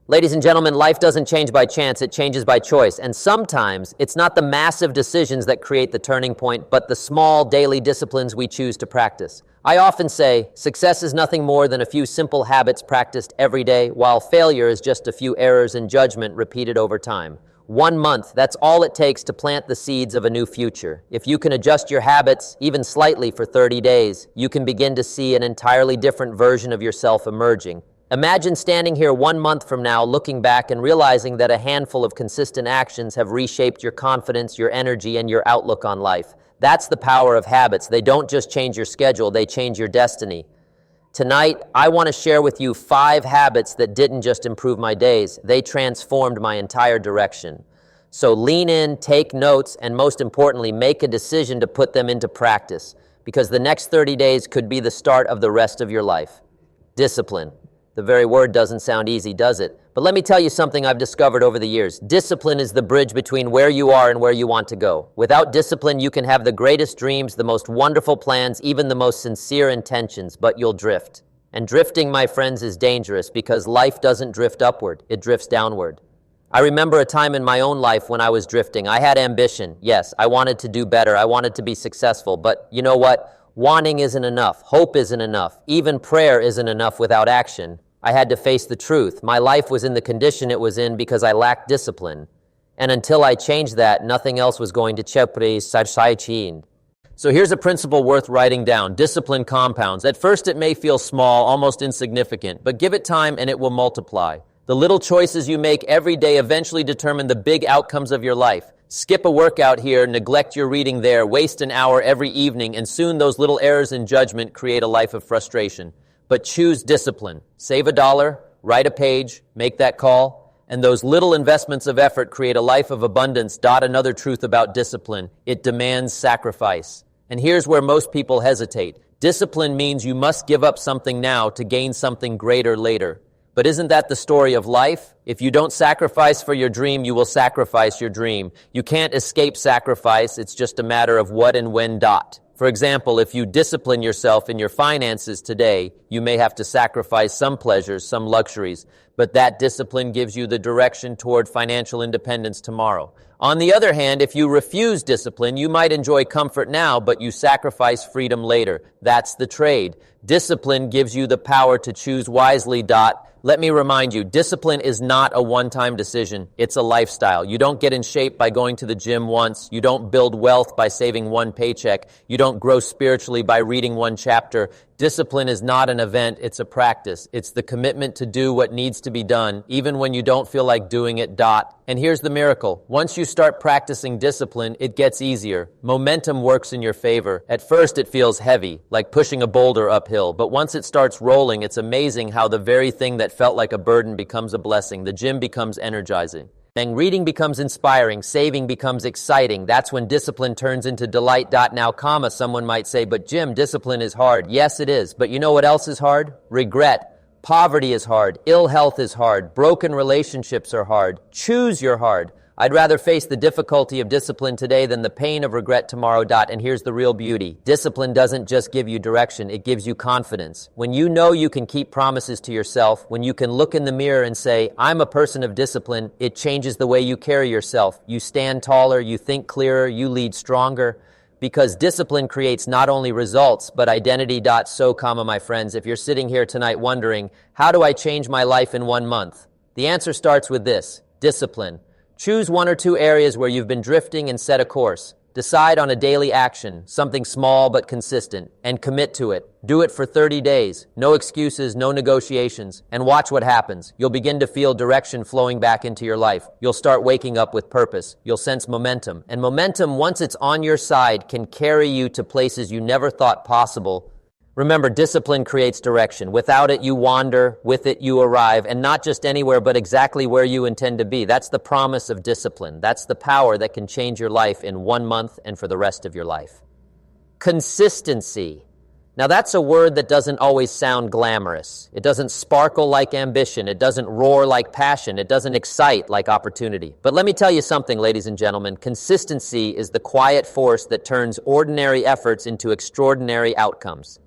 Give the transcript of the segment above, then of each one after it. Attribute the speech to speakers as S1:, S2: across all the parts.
S1: Ladies and gentlemen, life doesn't change by chance, it changes by choice. And sometimes it's not the massive decisions that create the turning point, but the small daily disciplines we choose to practice. I often say, success is nothing more than a few simple habits practiced every day, while failure is just a few errors in judgment repeated over time. 1 month, that's all it takes to plant the seeds of a new future. If you can adjust your habits, even slightly for 30 days, you can begin to see an entirely different version of yourself emerging. Imagine standing here 1 month from now, looking back and realizing that a handful of consistent actions have reshaped your confidence, your energy, and your outlook on life. That's the power of habits. They don't just change your schedule, they change your destiny. Tonight, I want to share with you 5 habits that didn't just improve my days, they transformed my entire direction. So lean in, take notes, and most importantly, make a decision to put them into practice, because the next 30 days could be the start of the rest of your life. Discipline. The very word doesn't sound easy, does it? But let me tell you something I've discovered over the years. Discipline is the bridge between where you are and where you want to go. Without discipline, you can have the greatest dreams, the most wonderful plans, even the most sincere intentions, but you'll drift. And drifting, my friends, is dangerous because life doesn't drift upward, it drifts downward. I remember a time in my own life when I was drifting. I had ambition. Yes, I wanted to do better. I wanted to be successful. But you know what? Wanting isn't enough. Hope isn't enough. Even prayer isn't enough without action. I had to face the truth. My life was in the condition it was in because I lacked discipline. And until I changed that, nothing else was going to change. So here's a principle worth writing down. Discipline compounds. At first it may feel small, almost insignificant, but give it time and it will multiply. The little choices you make every day eventually determine the big outcomes of your life. Skip a workout here, neglect your reading there, waste an hour every evening, and soon those little errors in judgment create a life of frustration. But choose discipline. Save $1, write a page, make that call, and those little investments of effort create a life of abundance. Another truth about discipline. It demands sacrifice. And here's where most people hesitate. Discipline means you must give up something now to gain something greater later. But isn't that the story of life? If you don't sacrifice for your dream, you will sacrifice your dream. You can't escape sacrifice. It's just a matter of what and when. For example, if you discipline yourself in your finances today, you may have to sacrifice some pleasures, some luxuries, but that discipline gives you the direction toward financial independence tomorrow. On the other hand, if you refuse discipline, you might enjoy comfort now, but you sacrifice freedom later. That's the trade. Discipline gives you the power to choose wisely. Let me remind you, discipline is not a one-time decision. It's a lifestyle. You don't get in shape by going to the gym once. You don't build wealth by saving one paycheck. You don't grow spiritually by reading one chapter. Discipline is not an event, it's a practice. It's the commitment to do what needs to be done, even when you don't feel like doing it. And here's the miracle. Once you start practicing discipline, it gets easier. Momentum works in your favor. At first, it feels heavy, like pushing a boulder uphill. But once it starts rolling, it's amazing how the very thing that felt like a burden becomes a blessing. The gym becomes energizing. Reading becomes inspiring, saving becomes exciting. That's when discipline turns into delight. Now, someone might say, but Jim, discipline is hard. Yes, it is. But you know what else is hard? Regret. Poverty is hard. Ill health is hard. Broken relationships are hard. Choose your hard. I'd rather face the difficulty of discipline today than the pain of regret tomorrow. And here's the real beauty. Discipline doesn't just give you direction, it gives you confidence. When you know you can keep promises to yourself, when you can look in the mirror and say, I'm a person of discipline, it changes the way you carry yourself. You stand taller, you think clearer, you lead stronger. Because discipline creates not only results, but identity. My friends, if you're sitting here tonight wondering, how do I change my life in 1 month? The answer starts with this: discipline. Choose 1 or 2 areas where you've been drifting and set a course. Decide on a daily action, something small but consistent, and commit to it. Do it for 30 days. No excuses, no negotiations. And watch what happens. You'll begin to feel direction flowing back into your life. You'll start waking up with purpose. You'll sense momentum. And momentum, once it's on your side, can carry you to places you never thought possible. Remember, discipline creates direction. Without it, you wander. With it, you arrive. And not just anywhere, but exactly where you intend to be. That's the promise of discipline. That's the power that can change your life in 1 month and for the rest of your life. Consistency. Now, that's a word that doesn't always sound glamorous. It doesn't sparkle like ambition. It doesn't roar like passion. It doesn't excite like opportunity. But let me tell you something, ladies and gentlemen. Consistency is the quiet force that turns ordinary efforts into extraordinary outcomes.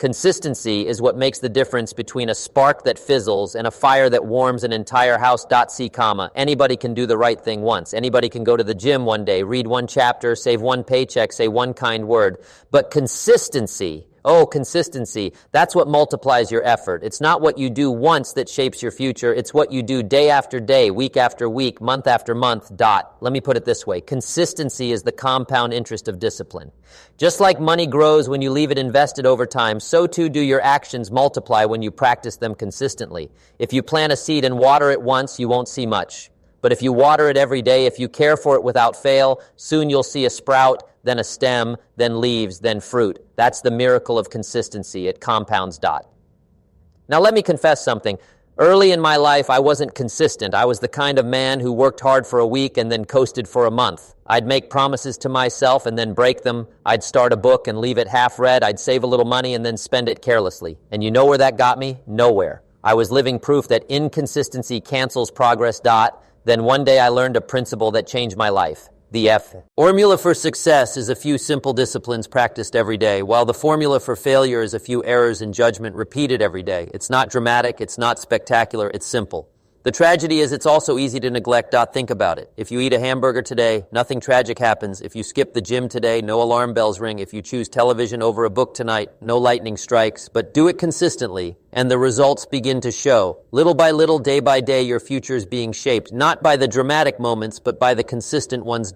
S1: Consistency is what makes the difference between a spark that fizzles and a fire that warms an entire house. C, comma. Anybody can do the right thing once. Anybody can go to the gym one day, read one chapter, save one paycheck, say one kind word. But consistency, consistency, that's what multiplies your effort. It's not what you do once that shapes your future. It's what you do day after day, week after week, month after month. Let me put it this way. Consistency is the compound interest of discipline. Just like money grows when you leave it invested over time, so too do your actions multiply when you practice them consistently. If you plant a seed and water it once, you won't see much. But if you water it every day, if you care for it without fail, soon you'll see a sprout, then a stem, then leaves, then fruit. That's the miracle of consistency. It compounds. Now let me confess something. Early in my life, I wasn't consistent. I was the kind of man who worked hard for a week and then coasted for a month. I'd make promises to myself and then break them. I'd start a book and leave it half read. I'd save a little money and then spend it carelessly. And you know where that got me? Nowhere. I was living proof that inconsistency cancels progress. Then one day I learned a principle that changed my life. The formula for success is a few simple disciplines practiced every day, while the formula for failure is a few errors in judgment repeated every day. It's not dramatic, it's not spectacular, it's simple. The tragedy is it's also easy to neglect. Think about it. If you eat a hamburger today, nothing tragic happens. If you skip the gym today, no alarm bells ring. If you choose television over a book tonight, no lightning strikes. But do it consistently, and the results begin to show. Little by little, day by day, your future is being shaped, not by the dramatic moments, but by the consistent ones.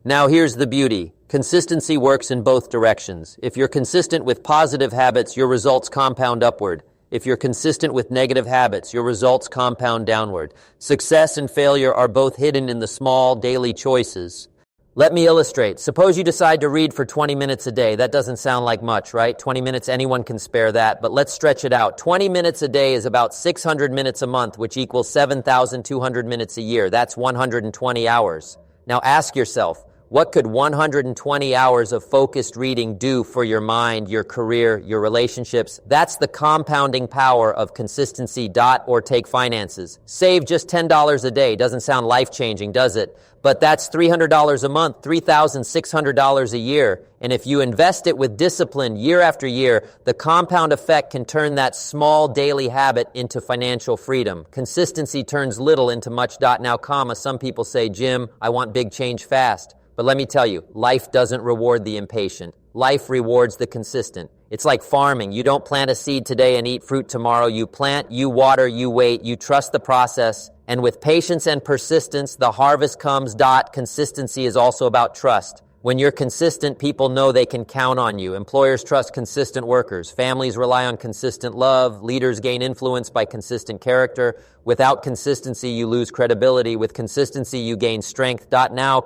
S1: Now here's the beauty. Consistency works in both directions. If you're consistent with positive habits, your results compound upward. If you're consistent with negative habits, your results compound downward. Success and failure are both hidden in the small daily choices. Let me illustrate. Suppose you decide to read for 20 minutes a day. That doesn't sound like much, right? 20 minutes, anyone can spare that, but let's stretch it out. 20 minutes a day is about 600 minutes a month, which equals 7,200 minutes a year. That's 120 hours. Now ask yourself, what could 120 hours of focused reading do for your mind, your career, your relationships? That's the compounding power of consistency. Or take finances. Save just $10 a day. Doesn't sound life-changing, does it? But that's $300 a month, $3,600 a year. And if you invest it with discipline year after year, the compound effect can turn that small daily habit into financial freedom. Consistency turns little into much. Now, some people say, Jim, I want big change fast. But let me tell you, life doesn't reward the impatient. Life rewards the consistent. It's like farming. You don't plant a seed today and eat fruit tomorrow. You plant, you water, you wait, you trust the process. And with patience and persistence, the harvest comes. Consistency is also about trust. When you're consistent, people know they can count on you. Employers trust consistent workers. Families rely on consistent love. Leaders gain influence by consistent character. Without consistency, you lose credibility. With consistency, you gain strength. Now,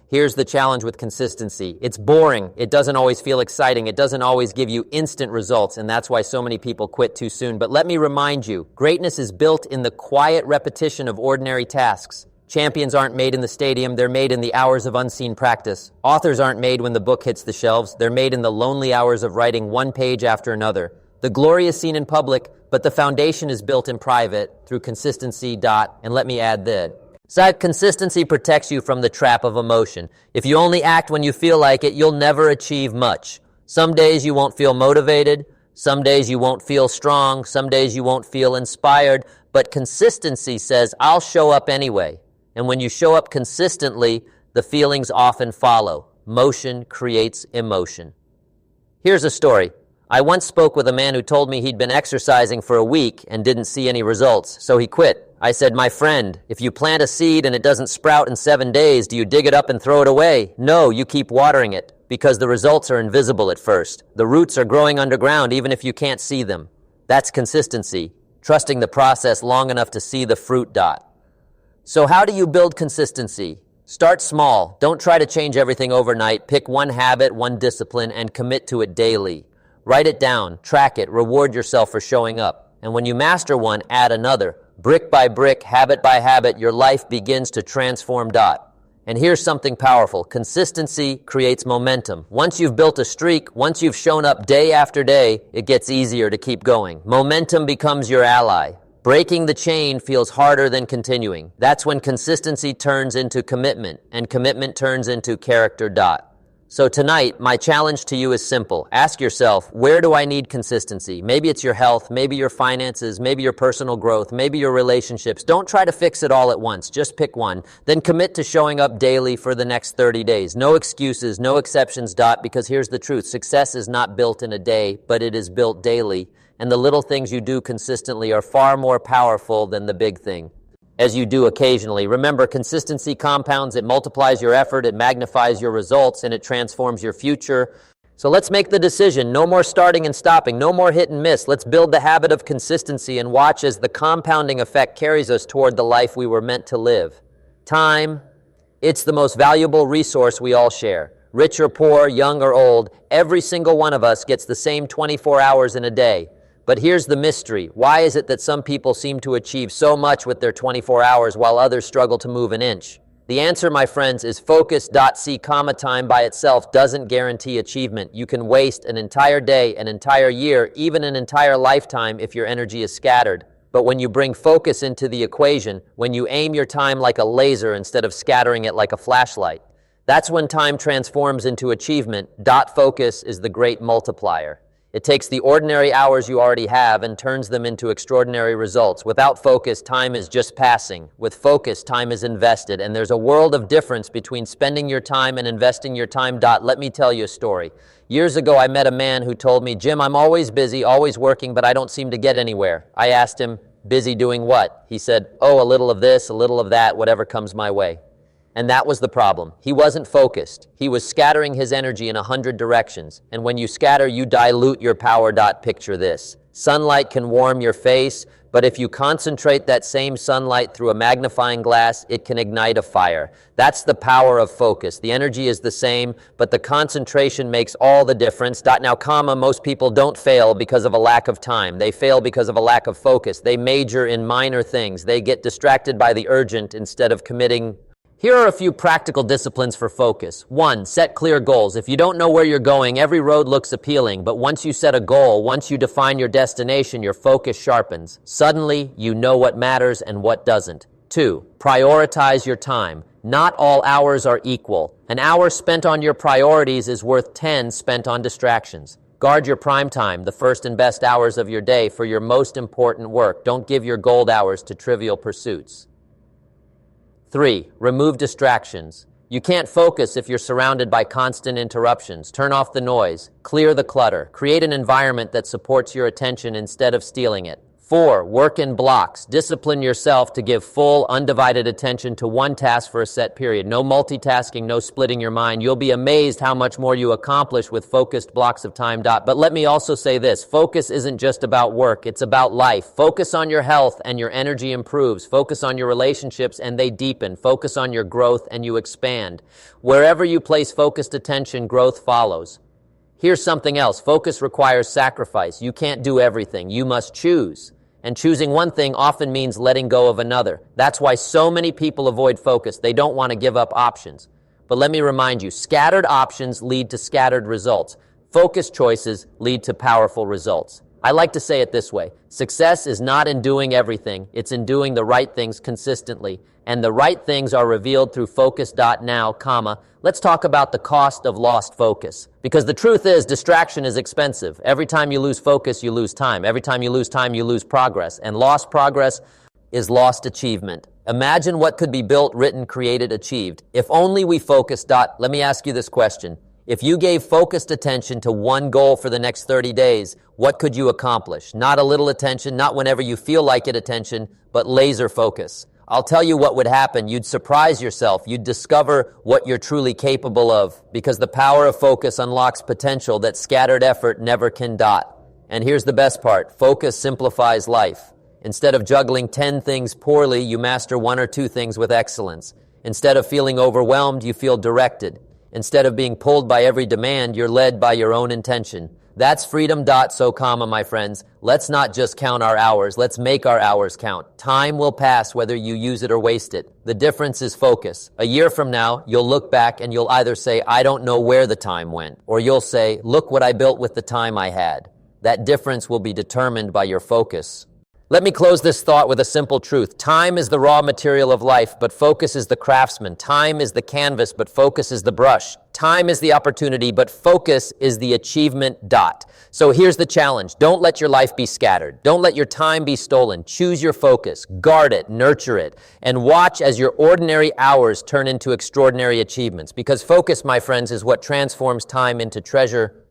S1: here's the challenge with consistency. It's boring. It doesn't always feel exciting. It doesn't always give you instant results, and that's why so many people quit too soon. But let me remind you, greatness is built in the quiet repetition of ordinary tasks. Champions aren't made in the stadium, they're made in the hours of unseen practice. Authors aren't made when the book hits the shelves, they're made in the lonely hours of writing one page after another. The glory is seen in public, but the foundation is built in private through consistency. And let me add this. Consistency protects you from the trap of emotion. If you only act when you feel like it, you'll never achieve much. Some days you won't feel motivated, some days you won't feel strong, some days you won't feel inspired, but consistency says, I'll show up anyway. And when you show up consistently, the feelings often follow. Motion creates emotion. Here's a story. I once spoke with a man who told me he'd been exercising for a week and didn't see any results, so he quit. I said, my friend, if you plant a seed and it doesn't sprout in 7 days, do you dig it up and throw it away? No, you keep watering it, because the results are invisible at first. The roots are growing underground even if you can't see them. That's consistency, trusting the process long enough to see the fruit. So how do you build consistency? Start small. Don't try to change everything overnight. Pick one habit, one discipline, and commit to it daily. Write it down, track it, reward yourself for showing up. And when you master one, add another. Brick by brick, habit by habit, your life begins to transform. And here's something powerful. Consistency creates momentum. Once you've built a streak, once you've shown up day after day, it gets easier to keep going. Momentum becomes your ally. Breaking the chain feels harder than continuing. That's when consistency turns into commitment, and commitment turns into character. So tonight, my challenge to you is simple. Ask yourself, where do I need consistency? Maybe it's your health, maybe your finances, maybe your personal growth, maybe your relationships. Don't try to fix it all at once. Just pick one. Then commit to showing up daily for the next 30 days. No excuses, no exceptions, because here's the truth. Success is not built in a day, but it is built daily. And the little things you do consistently are far more powerful than the big thing, as you do occasionally. Remember, consistency compounds. It multiplies your effort, it magnifies your results, and it transforms your future. So let's make the decision. No more starting and stopping. No more hit and miss. Let's build the habit of consistency and watch as the compounding effect carries us toward the life we were meant to live. Time, it's the most valuable resource we all share. Rich or poor, young or old, every single one of us gets the same 24 hours in a day. But here's the mystery. Why is it that some people seem to achieve so much with their 24 hours while others struggle to move an inch? The answer, my friends, is focus. Time by itself doesn't guarantee achievement. You can waste an entire day, an entire year, even an entire lifetime if your energy is scattered. But when you bring focus into the equation, when you aim your time like a laser instead of scattering it like a flashlight, that's when time transforms into achievement. Focus is the great multiplier. It takes the ordinary hours you already have and turns them into extraordinary results. Without focus, time is just passing. With focus, time is invested, and there's a world of difference between spending your time and investing your time. Let me tell you a story. Years ago, I met a man who told me, "Jim, I'm always busy, always working, but I don't seem to get anywhere." I asked him, "Busy doing what?" He said, "Oh, a little of this, a little of that, whatever comes my way." And that was the problem. He wasn't focused. He was scattering his energy in 100 directions. And when you scatter, you dilute your power. Picture this. Sunlight can warm your face, but if you concentrate that same sunlight through a magnifying glass, it can ignite a fire. That's the power of focus. The energy is the same, but the concentration makes all the difference. Now, most people don't fail because of a lack of time. They fail because of a lack of focus. They major in minor things. They get distracted by the urgent instead of committing. Here are a few practical disciplines for focus. 1, set clear goals. If you don't know where you're going, every road looks appealing, but once you set a goal, once you define your destination, your focus sharpens. Suddenly, you know what matters and what doesn't. 2, prioritize your time. Not all hours are equal. An hour spent on your priorities is worth 10 spent on distractions. Guard your prime time, the first and best hours of your day, for your most important work. Don't give your gold hours to trivial pursuits. 3, remove distractions. You can't focus if you're surrounded by constant interruptions. Turn off the noise. Clear the clutter. Create an environment that supports your attention instead of stealing it. 4, work in blocks. Discipline yourself to give full, undivided attention to one task for a set period. No multitasking, no splitting your mind. You'll be amazed how much more you accomplish with focused blocks of time. But let me also say this. Focus isn't just about work. It's about life. Focus on your health and your energy improves. Focus on your relationships and they deepen. Focus on your growth and you expand. Wherever you place focused attention, growth follows. Here's something else. Focus requires sacrifice. You can't do everything. You must choose. And choosing one thing often means letting go of another. That's why so many people avoid focus. They don't want to give up options. But let me remind you, scattered options lead to scattered results. Focused choices lead to powerful results. I like to say it this way. Success is not in doing everything. It's in doing the right things consistently. And the right things are revealed through focus. Now, let's talk about the cost of lost focus. Because the truth is, distraction is expensive. Every time you lose focus, you lose time. Every time you lose time, you lose progress. And lost progress is lost achievement. Imagine what could be built, written, created, achieved. If only we focused. Let me ask you this question. If you gave focused attention to one goal for the next 30 days, what could you accomplish? Not a little attention, not whenever you feel like it attention, but laser focus. I'll tell you what would happen. You'd surprise yourself. You'd discover what you're truly capable of, because the power of focus unlocks potential that scattered effort never can. And here's the best part. Focus simplifies life. Instead of juggling 10 things poorly, you master 1 or 2 things with excellence. Instead of feeling overwhelmed, you feel directed. Instead of being pulled by every demand, you're led by your own intention. That's freedom. My friends. Let's not just count our hours. Let's make our hours count. Time will pass whether you use it or waste it. The difference is focus. A year from now, you'll look back and you'll either say, I don't know where the time went, or you'll say, look what I built with the time I had. That difference will be determined by your focus. Let me close this thought with a simple truth. Time is the raw material of life, but focus is the craftsman. Time is the canvas, but focus is the brush. Time is the opportunity, but focus is the achievement dot. So here's the challenge. Don't let your life be scattered. Don't let your time be stolen. Choose your focus, guard it, nurture it, and watch as your ordinary hours turn into extraordinary achievements. Because focus, my friends, is what transforms time into treasure